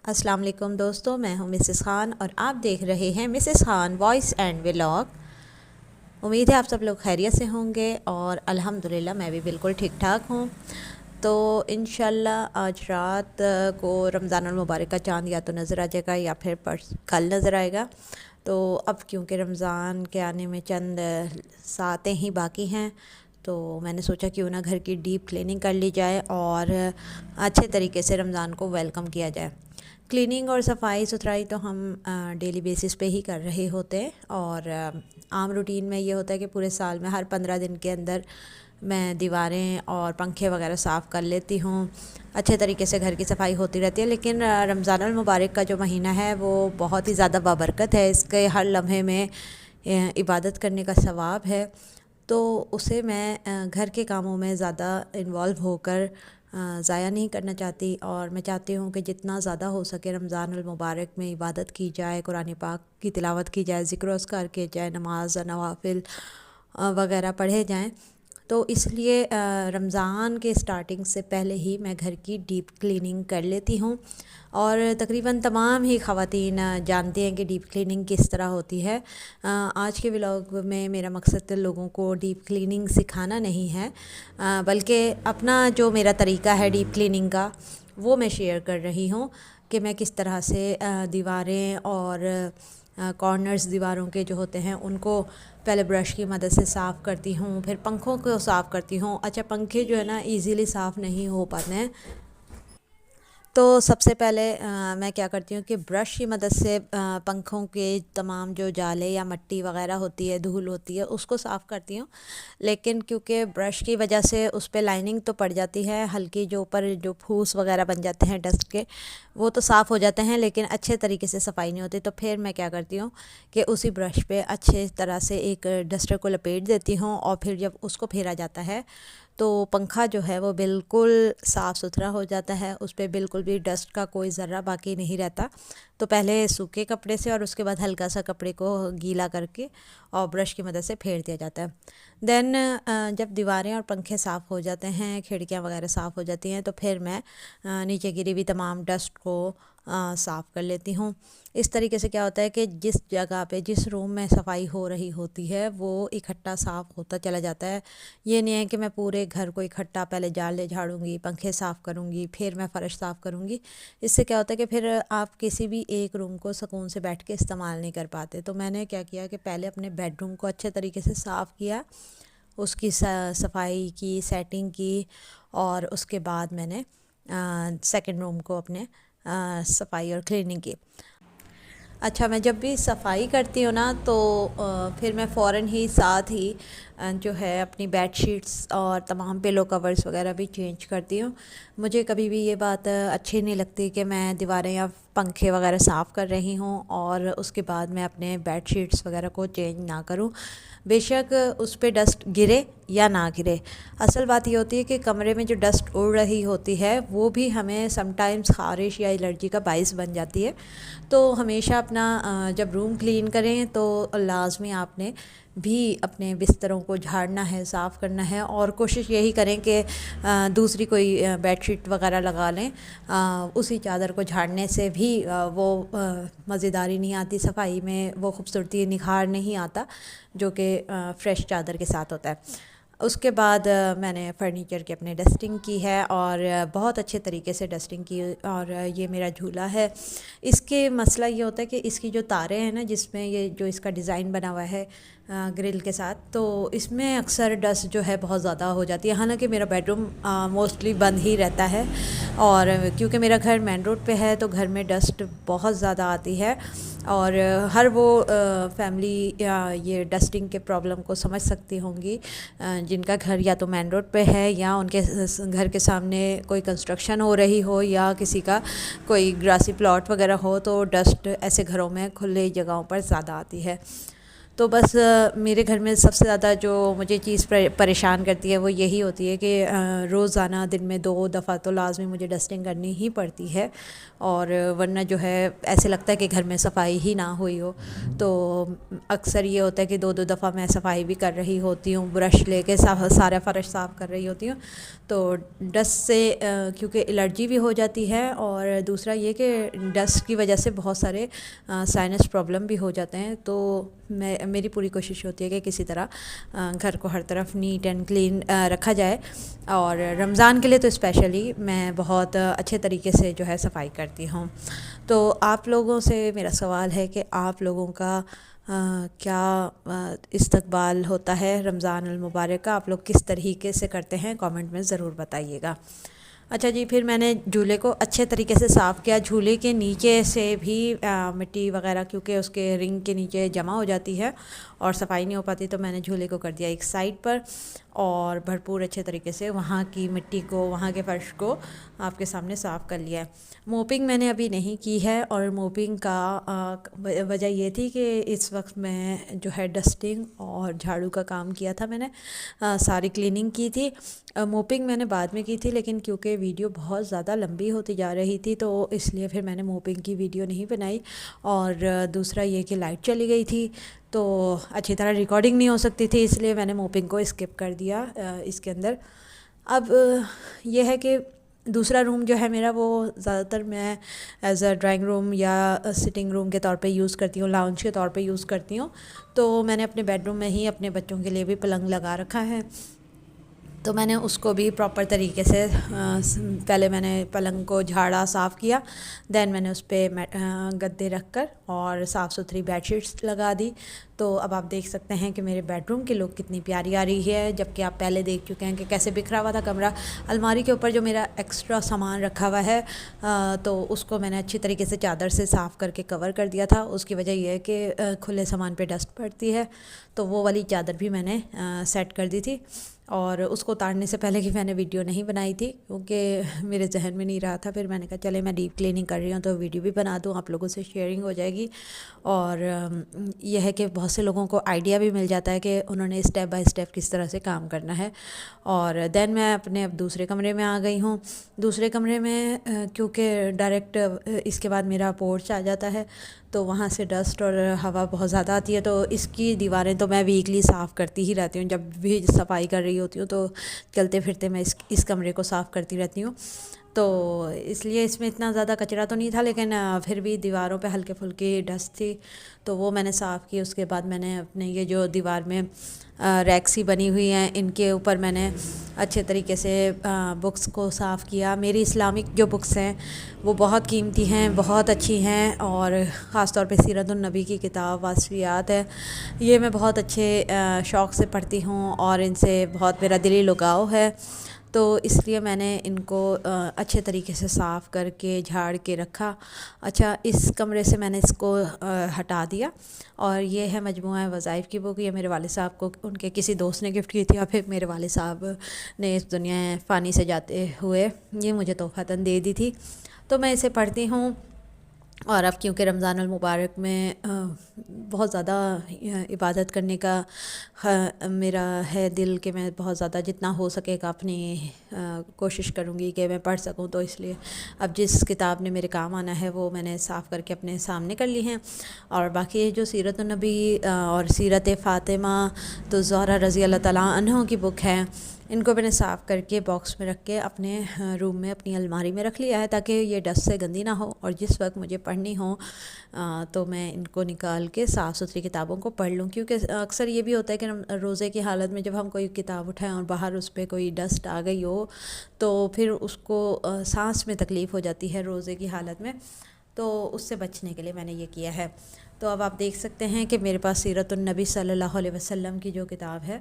अस्सलाम वालेकुम दोस्तों, मैं हूं मिसेस खान और आप देख रहे हैं Mrs Khan voice and vlog. उम्मीद है आप सब लोग खैरियत से होंगे और अल्हम्दुलिल्लाह मैं भी बिल्कुल ठीक ठाक हूं। तो इंशाल्लाह आज रात को रमज़ानुल मुबारक का चाँद या तो नज़र आ जाएगा या फिर कल नज़र आएगा। तो अब क्योंकि रमज़ान के आने में चंद सातें ही बाकी हैं, तो मैंने सोचा क्यों ना घर की डीप क्लीनिंग कर ली जाए और अच्छे तरीके से रमज़ान को वेलकम किया जाए। क्लीनिंग और सफाई सुथराई तो हम डेली बेसिस पे ही कर रहे होते हैं और आम रूटीन में ये होता है कि पूरे साल में हर 15 दिन के अंदर मैं दीवारें और पंखे वगैरह साफ़ कर लेती हूँ। अच्छे तरीके से घर की सफाई होती रहती है। लेकिन रमज़ानुल मुबारक का जो महीना है वो बहुत ही ज़्यादा बाबरकत है। इसके हर लम्हे में इबादत करने का सवाब है, तो उसे मैं घर के कामों में ज़्यादा इन्वॉल्व होकर ज़ाया नहीं करना चाहती और मैं चाहती हूँ कि जितना ज़्यादा हो सके रमज़ानुल मुबारक में इबादत की जाए, कुरान पाक की तिलावत की जाए, ज़िक्र अस्कार किए जाए, नमाज नवाफिल वगैरह पढ़े जाएं। तो इसलिए रमज़ान के स्टार्टिंग से पहले ही मैं घर की डीप क्लीनिंग कर लेती हूँ और तकरीबन तमाम ही ख़वातीन जानती हैं कि डीप क्लीनिंग किस तरह होती है। आज के व्लॉग में मेरा मकसद लोगों को डीप क्लीनिंग सिखाना नहीं है, बल्कि अपना जो मेरा तरीका है डीप क्लीनिंग का वो मैं शेयर कर रही हूँ कि मैं किस तरह से दीवारें और कॉर्नर्स दीवारों के जो होते हैं उनको पहले ब्रश की मदद से साफ़ करती हूँ, फिर पंखों को साफ़ करती हूँ। अच्छा, पंखे जो है ना इजीली साफ़ नहीं हो पाते हैं, तो सबसे पहले मैं क्या करती हूँ कि ब्रश की मदद से पंखों के तमाम जो जाले या मिट्टी वगैरह होती है, धूल होती है, उसको साफ़ करती हूँ। लेकिन क्योंकि ब्रश की वजह से उस पर लाइनिंग तो पड़ जाती है, हल्की जो ऊपर जो फूस वगैरह बन जाते हैं डस्ट के, वो तो साफ़ हो जाते हैं लेकिन अच्छे तरीके से सफाई नहीं होती। तो फिर मैं क्या करती हूँ कि उसी ब्रश पे अच्छे तरह से एक डस्टर को लपेट देती हूँ और फिर जब उसको फेरा जाता है तो पंखा जो है वो बिल्कुल साफ़ सुथरा हो जाता है, उस पर बिल्कुल भी डस्ट का कोई ज़र्रा बाकी नहीं रहता। तो पहले सूखे कपड़े से और उसके बाद हल्का सा कपड़े को गीला करके और ब्रश की मदद से फेर दिया जाता है। देन जब दीवारें और पंखे साफ़ हो जाते हैं, खिड़कियां वगैरह साफ़ हो जाती हैं, तो फिर मैं नीचे गिरी हुई तमाम डस्ट को साफ़ कर लेती हूँ। इस तरीके से क्या होता है कि जिस जगह पे जिस रूम में सफाई हो रही होती है वो इकट्ठा साफ़ होता चला जाता है। ये नहीं है कि मैं पूरे घर को इकट्ठा पहले जाले झाड़ूंगी, पंखे साफ़ करूँगी, फिर मैं फ़र्श साफ़ करूँगी। इससे क्या होता है कि फिर आप किसी भी एक रूम को सुकून से बैठ के इस्तेमाल नहीं कर पाते। तो मैंने क्या किया कि पहले अपने बेडरूम को अच्छे तरीके से साफ़ किया, उसकी सफाई की, सेटिंग की और उसके बाद मैंने सेकंड रूम को अपने सफाई और क्लीनिंग की। अच्छा, मैं जब भी सफाई करती हूँ ना तो फिर मैं फ़ौरन ही साथ ही जो है अपनी बेड शीट्स और तमाम पिलो कवर्स वगैरह भी चेंज करती हूँ। मुझे कभी भी ये बात अच्छी नहीं लगती कि मैं दीवारें या पंखे वगैरह साफ़ कर रही हूँ और उसके बाद मैं अपने बेड शीट्स वगैरह को चेंज ना करूँ। बेशक उस पे डस्ट गिरे या ना गिरे, असल बात ये होती है कि कमरे में जो डस्ट उड़ रही होती है वो भी हमें समटाइम्स ख़ारिश या एलर्जी का बाइस बन जाती है। तो हमेशा अपना जब रूम क्लीन करें तो लाजमी आपने भी अपने बिस्तरों को झाड़ना है, साफ़ करना है और कोशिश यही करें कि दूसरी कोई बेडशीट वगैरह लगा लें। उसी चादर को झाड़ने से भी वो मज़ेदारी नहीं आती सफाई में, वो खूबसूरती निखार नहीं आता जो कि फ़्रेश चादर के साथ होता है। उसके बाद मैंने फ़र्नीचर की अपने डस्टिंग की है और बहुत अच्छे तरीके से डस्टिंग की। और ये मेरा झूला है, इसके मसला ये होता है कि इसकी जो तारें हैं ना, जिसमें ये जो इसका डिज़ाइन बना हुआ है ग्रिल के साथ, तो इसमें अक्सर डस्ट जो है बहुत ज़्यादा हो जाती है। हालांकि मेरा बेडरूम मोस्टली बंद ही रहता है और क्योंकि मेरा घर मेन रोड पे है तो घर में डस्ट बहुत ज़्यादा आती है और हर वो फैमिली या ये डस्टिंग के प्रॉब्लम को समझ सकती होंगी जिनका घर या तो मेन रोड पे है या उनके घर के सामने कोई कंस्ट्रक्शन हो रही हो या किसी का कोई ग्रासी प्लॉट वगैरह हो, तो डस्ट ऐसे घरों में खुले जगहों पर ज़्यादा आती है। तो बस मेरे घर में सबसे ज़्यादा जो मुझे चीज़ परेशान करती है वो यही होती है कि रोज़ाना दिन में 2 दफ़ा तो लाज़मी मुझे डस्टिंग करनी ही पड़ती है, और वरना जो है ऐसे लगता है कि घर में सफाई ही ना हुई हो। तो अक्सर ये होता है कि 2 दफ़ा मैं सफाई भी कर रही होती हूँ, ब्रश लेके सारा फ़र्श साफ़ कर रही होती हूँ। तो डस्ट से क्योंकि एलर्जी भी हो जाती है, और दूसरा ये कि डस्ट की वजह से बहुत सारे साइनस प्रॉब्लम भी हो जाते हैं। तो मेरी पूरी कोशिश होती है कि किसी तरह घर को हर तरफ नीट एंड क्लीन रखा जाए, और रमज़ान के लिए तो स्पेशली मैं बहुत अच्छे तरीके से जो है सफाई करती हूँ। तो आप लोगों से मेरा सवाल है कि आप लोगों का क्या इस्तकबाल होता है रमज़ान अल मुबारक का, आप लोग किस तरीके से करते हैं, कमेंट में ज़रूर बताइएगा। अच्छा जी, फिर मैंने झूले को अच्छे तरीके से साफ़ किया। झूले के नीचे से भी मिट्टी वगैरह क्योंकि उसके रिंग के नीचे जमा हो जाती है और सफाई नहीं हो पाती, तो मैंने झूले को कर दिया एक साइड पर, और भरपूर अच्छे तरीके से वहाँ की मिट्टी को, वहाँ के फर्श को आपके सामने साफ़ कर लिया है। मोपिंग मैंने अभी नहीं की है, और मोपिंग का वजह ये थी कि इस वक्त मैं जो है डस्टिंग और झाड़ू का काम किया था, मैंने सारी क्लीनिंग की थी। मोपिंग मैंने बाद में की थी, लेकिन क्योंकि वीडियो बहुत ज़्यादा लंबी होती जा रही थी तो इसलिए फिर मैंने मोपिंग की वीडियो नहीं बनाई। और दूसरा ये कि लाइट चली गई थी तो अच्छी तरह रिकॉर्डिंग नहीं हो सकती थी, इसलिए मैंने मोपिंग को स्किप कर दिया इसके अंदर। अब यह है कि दूसरा रूम जो है मेरा, वो ज़्यादातर मैं एज़ अ ड्राइंग रूम या सिटिंग रूम के तौर पे यूज़ करती हूँ, लाउंज के तौर पे यूज़ करती हूँ। तो मैंने अपने बेडरूम में ही अपने बच्चों के लिए भी पलंग लगा रखा है, तो मैंने उसको भी प्रॉपर तरीके से पहले मैंने पलंग को झाड़ा साफ़ किया, देन मैंने उस पर गद्दे रख कर और साफ़ सुथरी बेडशीट्स लगा दी। तो अब आप देख सकते हैं कि मेरे बेडरूम की लुक कितनी प्यारी आ रही है, जबकि आप पहले देख चुके हैं कि कैसे बिखरा हुआ था कमरा। अलमारी के ऊपर जो मेरा एक्स्ट्रा सामान रखा हुआ है तो उसको मैंने अच्छी तरीके से चादर से साफ़ करके कवर कर दिया था। उसकी वजह यह है कि खुले सामान पे डस्ट पड़ती है, तो वो वाली चादर भी मैंने सेट कर दी थी। और उसको उतारने से पहले की मैंने वीडियो नहीं बनाई थी क्योंकि मेरे जहन में नहीं रहा था। फिर मैंने कहा चले मैं डीप क्लीनिंग कर रही हूँ तो वीडियो भी बना दूँ, आप लोगों से शेयरिंग हो जाएगी। और यह है कि बहुत से लोगों को आइडिया भी मिल जाता है कि उन्होंने स्टेप बाय स्टेप किस तरह से काम करना है। और देन मैं अपने अब दूसरे कमरे में आ गई हूँ। दूसरे कमरे में क्योंकि डायरेक्ट इसके बाद मेरा पोर्च आ जाता है, तो वहाँ से डस्ट और हवा बहुत ज़्यादा आती है, तो इसकी दीवारें तो मैं वीकली साफ़ करती ही रहती हूँ। जब भी सफाई कर रही होती हूँ तो चलते फिरते मैं इस कमरे को साफ़ करती रहती हूँ। तो इसलिए इसमें इतना ज़्यादा कचरा तो नहीं था, लेकिन फिर भी दीवारों पे हल्के फुल्की डस्ट थी, तो वो मैंने साफ़ की। उसके बाद मैंने अपने ये जो दीवार में रैक सी बनी हुई हैं, इनके ऊपर मैंने अच्छे तरीके से बुक्स को साफ़ किया। मेरी इस्लामिक जो बुक्स हैं वो बहुत कीमती हैं, बहुत अच्छी हैं, और ख़ास तौर पे सीरतुन नबी की किताब वासफ़ियात है, ये मैं बहुत अच्छे शौक़ से पढ़ती हूँ और इनसे बहुत मेरा दिली लगाव है। तो इसलिए मैंने इनको अच्छे तरीके से साफ़ करके झाड़ के रखा। अच्छा, इस कमरे से मैंने इसको हटा दिया, और ये है मजमूआ वज़ाइफ़ की बुक। ये मेरे वालिद साहब को उनके किसी दोस्त ने गिफ्ट की थी, और फिर मेरे वालिद साहब ने इस दुनिया फ़ानी से जाते हुए ये मुझे तोहफ़तन दे दी थी, तो मैं इसे पढ़ती हूँ। और अब क्योंकि रमज़ान अल मुबारक में बहुत ज़्यादा इबादत करने का मेरा है दिल कि मैं बहुत ज़्यादा जितना हो सकेगा अपनी कोशिश करूँगी कि मैं पढ़ सकूँ, तो इसलिए अब जिस किताब ने मेरे काम आना है वो मैंने साफ़ करके अपने सामने कर ली हैं। और बाकी जो सीरतुन नबी और सीरत फ़ातिमा तो ज़हरा रज़ी अल्लाह तआला अन्हा की बुक है, इनको मैंने साफ़ करके बॉक्स में रख के अपने रूम में अपनी अलमारी में रख लिया है, ताकि ये डस्ट से गंदी ना हो, और जिस वक्त मुझे पढ़नी हो तो मैं इनको निकाल के साफ़ सुथरी किताबों को पढ़ लूँ। क्योंकि अक्सर ये भी होता है कि रोज़े की हालत में जब हम कोई किताब उठाएं और बाहर उस पर कोई डस्ट आ गई हो तो फिर उसको सांस में तकलीफ़ हो जाती है रोज़े की हालत में, तो उससे बचने के लिए मैंने ये किया है। तो अब आप देख सकते हैं कि मेरे पास सीरतुन नबी सल्लल्लाहु अलैहि वसल्लम की जो किताब है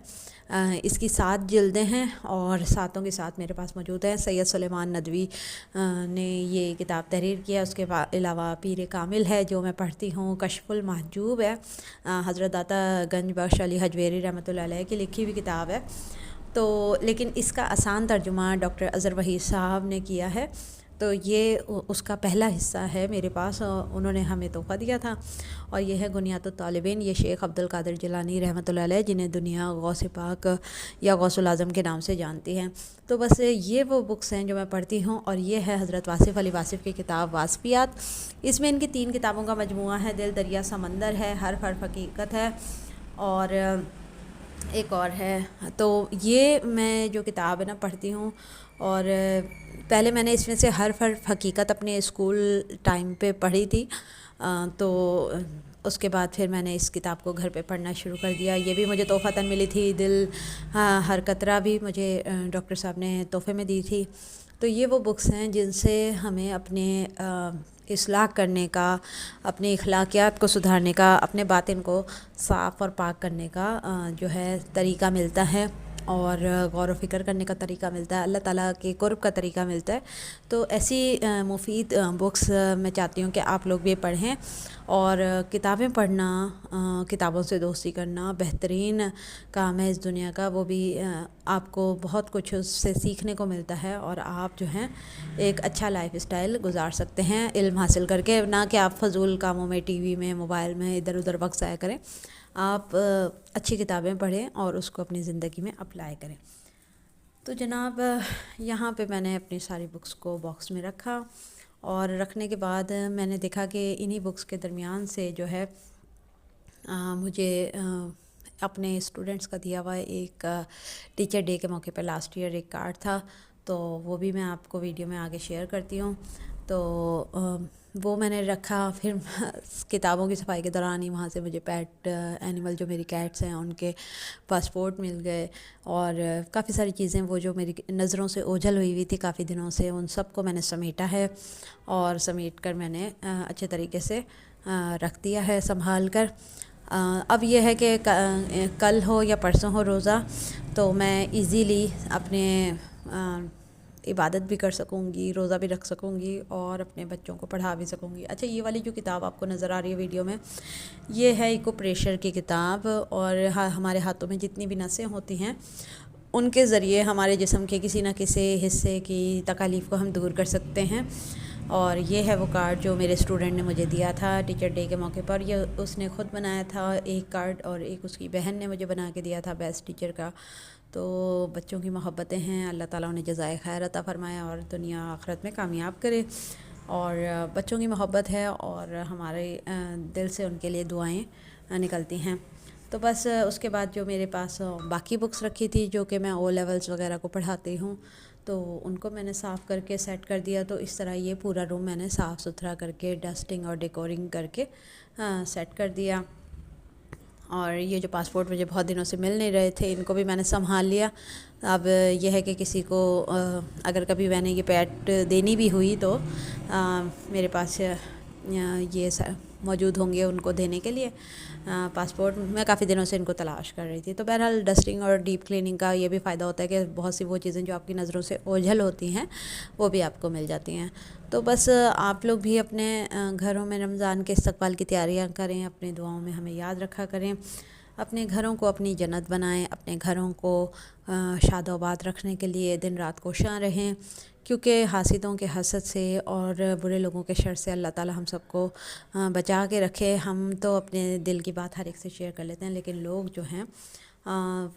इसकी 7 जिल्दें हैं, और सातों के साथ मेरे पास मौजूद है। सैयद सुलेमान नदवी ने ये किताब तहरीर किया। उसके अलावा पीर कामिल है जो मैं पढ़ती हूँ, कशफुल महजूब है, हज़रत दाता गंज बख्श अली हजवेरी रहमतुल्लाह अलैह की लिखी हुई किताब है। तो लेकिन इसका आसान तर्जुमा डॉक्टर अज़हर वहीद साहब ने किया है, तो ये उसका पहला हिस्सा है मेरे पास, उन्होंने हमें तोहफ़ा दिया था। और ये है गुनियात तालिबीन, ये शेख अब्दुल कादिर जिलानी रहमतुल्लाह अलैह, जिन्हें दुनिया गौस पाक या गौसुल आज़म के नाम से जानती है। तो बस ये वो बुक्स हैं जो मैं पढ़ती हूँ। और ये है हज़रत वासिफ़ अली वासिफ़ की किताब वासफ़ियात। इसमें इनकी 3 किताबों का मजमूआ है। दिल दरिया समंदर है, हर हकीकत है, और एक और है। तो ये मैं जो किताब है ना पढ़ती हूँ। और पहले मैंने इसमें से हर हकीकत अपने स्कूल टाइम पे पढ़ी थी, तो उसके बाद फिर मैंने इस किताब को घर पे पढ़ना शुरू कर दिया। ये भी मुझे तोहफ़तन मिली थी। दिल हर कतरा भी मुझे डॉक्टर साहब ने तोहफ़े में दी थी। तो ये वो बुक्स हैं जिनसे हमें अपने इस्लाह करने का, अपने अखलाकियात को सुधारने का, अपने बातिन को साफ़ और पाक करने का जो है तरीक़ा मिलता है, और गौर व फ़िक्र करने का तरीक़ा मिलता है, अल्लाह ताला के क़ुर्ब का तरीक़ा मिलता है। तो ऐसी मुफ़ीद बुक्स मैं चाहती हूँ कि आप लोग भी पढ़ें। और किताबें पढ़ना, किताबों से दोस्ती करना बेहतरीन काम है इस दुनिया का। वो भी आपको बहुत कुछ उससे सीखने को मिलता है, और आप जो हैं एक अच्छा लाइफ स्टाइल गुजार सकते हैं इल्म हासिल करके। ना कि आप फ़जूल कामों में, टीवी में, मोबाइल में इधर उधर वक्त ज़ाया करें। आप अच्छी किताबें पढ़ें और उसको अपनी ज़िंदगी में अप्लाई करें। तो जनाब, यहाँ पे मैंने अपनी सारी बुक्स को बॉक्स में रखा, और रखने के बाद मैंने देखा कि इन्हीं बुक्स के दरमियान से जो है मुझे अपने स्टूडेंट्स का दिया हुआ एक टीचर डे के मौके पर लास्ट ईयर एक कार्ड था, तो वो भी मैं आपको वीडियो में आगे शेयर करती हूँ। तो वो मैंने रखा। फिर किताबों की सफाई के दौरान ही वहाँ से मुझे पेट एनिमल जो मेरी कैट्स हैं उनके पासपोर्ट मिल गए, और काफ़ी सारी चीज़ें वो जो मेरी नज़रों से ओझल हुई थी काफ़ी दिनों से, उन सब को मैंने समेटा है, और समेट कर मैंने अच्छे तरीके से रख दिया है संभाल कर। अब यह है कि कल हो या परसों हो रोज़ा, तो मैं इजीली अपने इबादत भी कर सकूँगी, रोज़ा भी रख सकूँगी, और अपने बच्चों को पढ़ा भी सकूँगी। अच्छा, ये वाली जो किताब आपको नज़र आ रही है वीडियो में, ये है इको प्रेशर की किताब। और हमारे हाथों में जितनी भी नसें होती हैं उनके ज़रिए हमारे जिस्म के किसी न किसी हिस्से की तकालीफ़ को हम दूर कर सकते हैं। और ये है वो कार्ड जो मेरे स्टूडेंट ने मुझे दिया था टीचर डे के मौके पर। ये उसने ख़ुद बनाया था एक कार्ड, और एक उसकी बहन ने मुझे बना के दिया था बेस्ट टीचर का। तो बच्चों की मोहब्बतें हैं, अल्लाह ताला उन्हें जज़ाए खैर अता फ़रमाए और दुनिया आखिरत में कामयाब करे। और बच्चों की मोहब्बत है, और हमारे दिल से उनके लिए दुआएं निकलती हैं। तो बस उसके बाद जो मेरे पास बाकी बुक्स रखी थी जो कि मैं ओ लेवल्स वगैरह को पढ़ाती हूँ, तो उनको मैंने साफ़ करके सेट कर दिया। तो इस तरह ये पूरा रूम मैंने साफ़ सुथरा करके डस्टिंग और डेकोरिंग करके सेट कर दिया। और ये जो पासपोर्ट मुझे बहुत दिनों से मिल नहीं रहे थे, इनको भी मैंने संभाल लिया। अब यह है कि किसी को अगर कभी मैंने ये पेट देनी भी हुई तो मेरे पास ये मौजूद होंगे उनको देने के लिए। पासपोर्ट मैं काफ़ी दिनों से इनको तलाश कर रही थी। तो बहरहाल डस्टिंग और डीप क्लीनिंग का ये भी फ़ायदा होता है कि बहुत सी वो चीज़ें जो आपकी नज़रों से ओझल होती हैं वो भी आपको मिल जाती हैं। तो बस आप लोग भी अपने घरों में रमज़ान के इस्तक़बाल की तैयारियां करें, अपनी दुआओं में हमें याद रखा करें, अपने घरों को अपनी जन्नत बनाएं, अपने घरों को शादोबाद रखने के लिए दिन रात कोशां रहें, क्योंकि हासिदों के हसद से और बुरे लोगों के शर से अल्लाह ताला हम सबको बचा के रखे। हम तो अपने दिल की बात हर एक से शेयर कर लेते हैं, लेकिन लोग जो हैं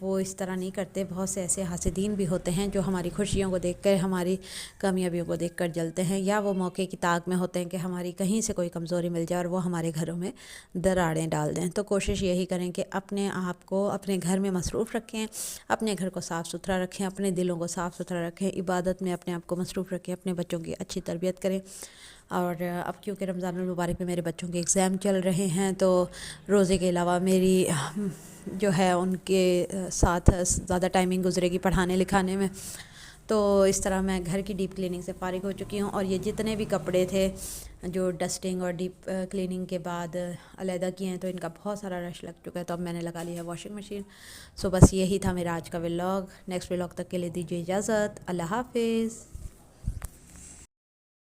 वो इस तरह नहीं करते। बहुत से ऐसे हासिदीन भी होते हैं जो हमारी खुशियों को देखकर, हमारी कामयाबियों को देखकर जलते हैं, या वो मौके की ताक में होते हैं कि हमारी कहीं से कोई कमज़ोरी मिल जाए और वो हमारे घरों में दरारें डाल दें। तो कोशिश यही करें कि अपने आप को अपने घर में मसरूफ़ रखें, अपने घर को साफ़ सुथरा रखें, अपने दिलों को साफ़ सुथरा रखें, इबादत में अपने आप को मसरूफ़ रखें, अपने बच्चों की अच्छी तरबियत करें। और अब क्योंकि रमज़ान मुबारक में मेरे बच्चों के एग्ज़ाम चल रहे हैं, तो रोज़े के अलावा मेरी जो है उनके साथ ज़्यादा टाइमिंग गुजरेगी पढ़ाने लिखाने में। तो इस तरह मैं घर की डीप क्लीनिंग से फ़ारिग हो चुकी हूँ। और ये जितने भी कपड़े थे जो डस्टिंग और डीप क्लीनिंग के बाद अलहदा किए हैं, तो इनका बहुत सारा रश लग चुका है, तो अब मैंने लगा लिया है वॉशिंग मशीन। सो बस यही था मेरा आज का व्लॉग। नेक्स्ट व्लॉग तक के लिए दीजिए इजाज़त। अल्लाह हाफ़िज़।